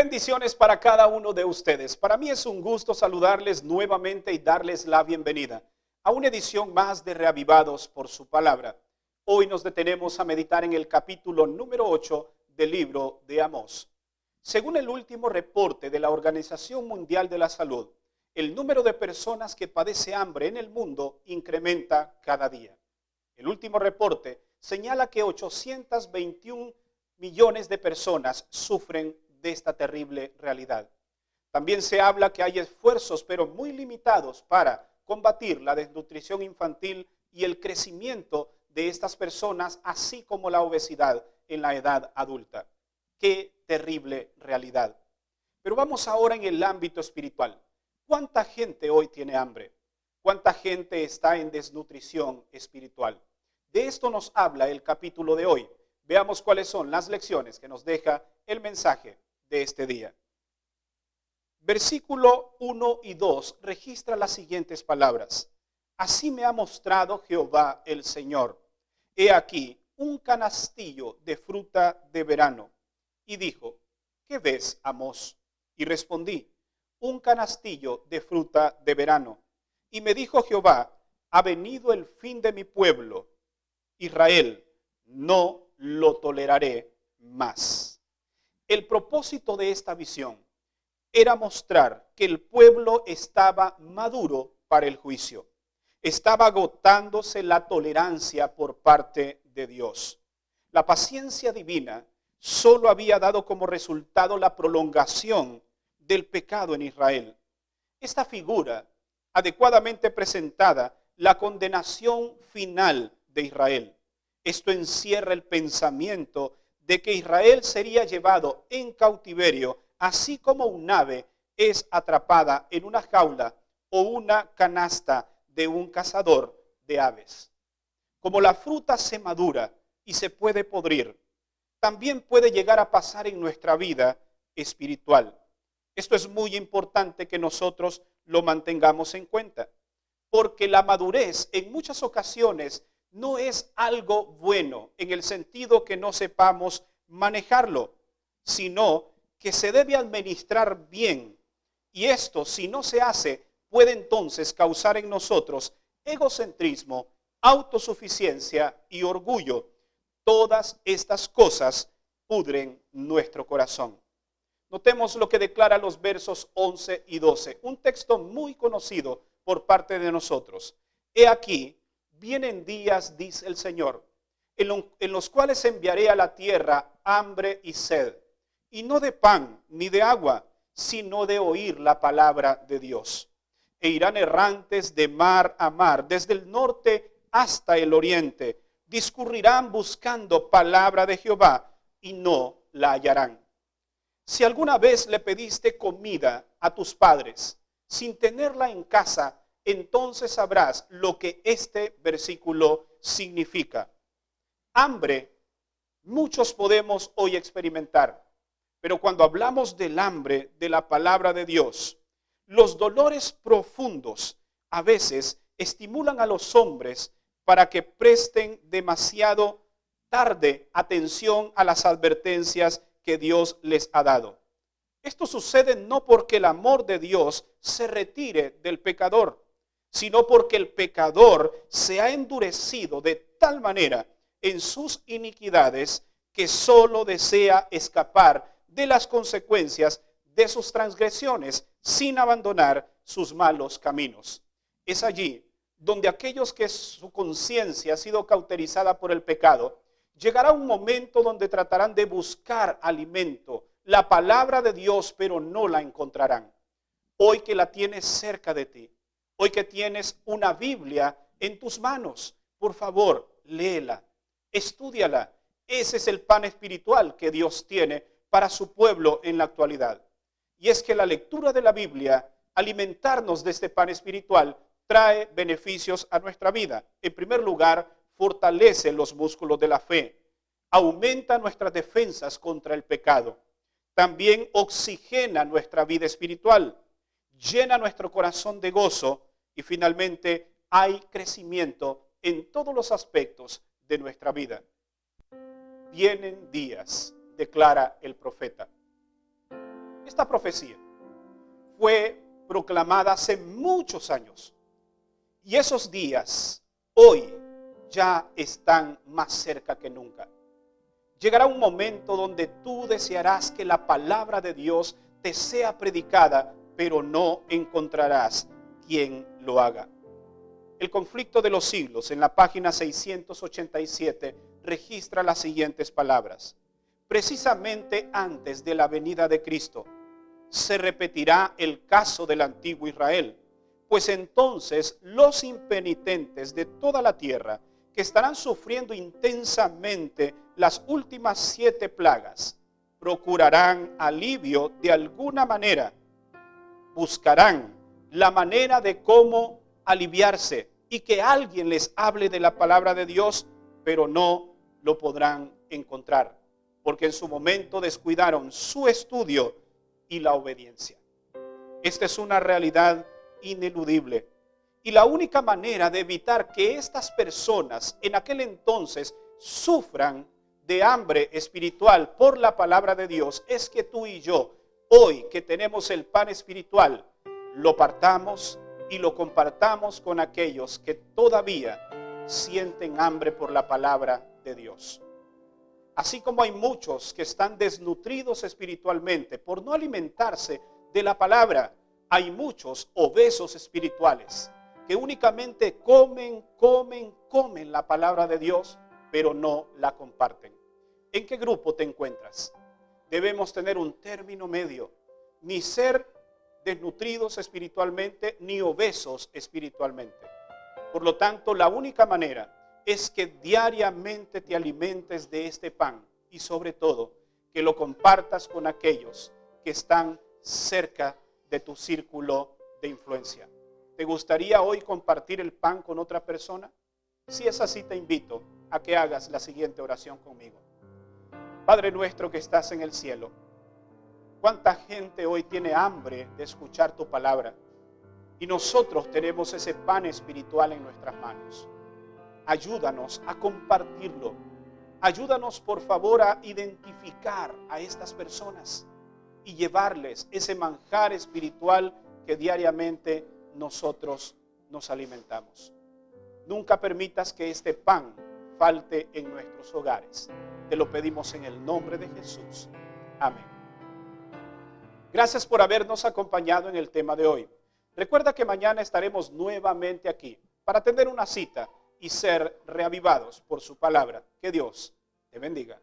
Bendiciones para cada uno de ustedes. Para mí es un gusto saludarles nuevamente y darles la bienvenida a una edición más de Reavivados por su palabra. Hoy nos detenemos a meditar en el capítulo número 8 del libro de Amós. Según el último reporte de la Organización Mundial de la Salud, el número de personas que padece hambre en el mundo incrementa cada día. El último reporte señala que 821 millones de personas sufren de esta terrible realidad. También se habla que hay esfuerzos, pero muy limitados, para combatir la desnutrición infantil y el crecimiento de estas personas, así como la obesidad en la edad adulta. ¡Qué terrible realidad! Pero vamos ahora en el ámbito espiritual. ¿Cuánta gente hoy tiene hambre? ¿Cuánta gente está en desnutrición espiritual? De esto nos habla el capítulo de hoy. Veamos cuáles son las lecciones que nos deja el mensaje de este día. Versículo 1 y 2 registra las siguientes palabras. Así me ha mostrado Jehová el Señor. He aquí un canastillo de fruta de verano. Y dijo, ¿qué ves, Amós? Y respondí, un canastillo de fruta de verano. Y me dijo Jehová, ha venido el fin de mi pueblo, Israel, no lo toleraré más. El propósito de esta visión era mostrar que el pueblo estaba maduro para el juicio. Estaba agotándose la tolerancia por parte de Dios. La paciencia divina solo había dado como resultado la prolongación del pecado en Israel. Esta figura, adecuadamente presentada, la condenación final de Israel. Esto encierra el pensamiento de que Israel sería llevado en cautiverio, así como un ave es atrapada en una jaula o una canasta de un cazador de aves. Como la fruta se madura y se puede podrir, también puede llegar a pasar en nuestra vida espiritual. Esto es muy importante que nosotros lo mantengamos en cuenta, porque la madurez en muchas ocasiones no es algo bueno en el sentido que no sepamos manejarlo, sino que se debe administrar bien. Y esto, si no se hace, puede entonces causar en nosotros egocentrismo, autosuficiencia y orgullo. Todas estas cosas pudren nuestro corazón. Notemos lo que declara los versos 11 y 12, un texto muy conocido por parte de nosotros. He aquí, vienen días, dice el Señor, en los cuales enviaré a la tierra hambre y sed, y no de pan ni de agua, sino de oír la palabra de Dios. E irán errantes de mar a mar, desde el norte hasta el oriente. Discurrirán buscando palabra de Jehová y no la hallarán. Si alguna vez le pediste comida a tus padres sin tenerla en casa, entonces sabrás lo que este versículo significa. Hambre, muchos podemos hoy experimentar, pero cuando hablamos del hambre de la palabra de Dios, los dolores profundos a veces estimulan a los hombres para que presten demasiado tarde atención a las advertencias que Dios les ha dado. Esto sucede no porque el amor de Dios se retire del pecador, sino porque el pecador se ha endurecido de tal manera en sus iniquidades que solo desea escapar de las consecuencias de sus transgresiones sin abandonar sus malos caminos. Es allí donde aquellos que su conciencia ha sido cauterizada por el pecado, llegará un momento donde tratarán de buscar alimento, la palabra de Dios, pero no la encontrarán. Hoy que la tienes cerca de ti, hoy que tienes una Biblia en tus manos, por favor, léela, estúdiala. Ese es el pan espiritual que Dios tiene para su pueblo en la actualidad. Y es que la lectura de la Biblia, alimentarnos de este pan espiritual, trae beneficios a nuestra vida. En primer lugar, fortalece los músculos de la fe, aumenta nuestras defensas contra el pecado, también oxigena nuestra vida espiritual, llena nuestro corazón de gozo y finalmente hay crecimiento en todos los aspectos de nuestra vida. Vienen días, declara el profeta, Esta profecía fue proclamada hace muchos años. Y esos días, hoy, ya están más cerca que nunca. Llegará un momento donde tú desearás que la palabra de Dios te sea predicada, pero no encontrarás quien lo haga. El conflicto de los siglos, en la página 687, registra las siguientes palabras. Precisamente antes de la venida de Cristo, se repetirá el caso del antiguo Israel, pues entonces los impenitentes de toda la tierra, que estarán sufriendo intensamente las últimas 7 plagas, procurarán alivio de alguna manera, buscarán la manera de cómo aliviarse y que alguien les hable de la palabra de Dios, pero no lo podrán encontrar, porque en su momento descuidaron su estudio y la obediencia. Esta es una realidad ineludible. Y la única manera de evitar que estas personas en aquel entonces sufran de hambre espiritual por la palabra de Dios es que tú y yo, hoy que tenemos el pan espiritual, lo partamos y lo compartamos con aquellos que todavía sienten hambre por la palabra de Dios. Así como hay muchos que están desnutridos espiritualmente por no alimentarse de la palabra, hay muchos obesos espirituales que únicamente comen la palabra de Dios, pero no la comparten. ¿En qué grupo te encuentras? Debemos tener un término medio, ni ser desnutridos espiritualmente, ni obesos espiritualmente. Por lo tanto, la única manera es que diariamente te alimentes de este pan y sobre todo que lo compartas con aquellos que están cerca de tu círculo de influencia. ¿Te gustaría hoy compartir el pan con otra persona? Si es así, te invito a que hagas la siguiente oración conmigo. Padre nuestro que estás en el cielo, ¿cuánta gente hoy tiene hambre de escuchar tu palabra? Y nosotros tenemos ese pan espiritual en nuestras manos. Ayúdanos a compartirlo. Ayúdanos, por favor, a identificar a estas personas y llevarles ese manjar espiritual que diariamente nosotros nos alimentamos. Nunca permitas que este pan falte en nuestros hogares. Te lo pedimos en el nombre de Jesús. Amén. Gracias por habernos acompañado en el tema de hoy. Recuerda que mañana estaremos nuevamente aquí para tener una cita y ser reavivados por su palabra. Que Dios te bendiga.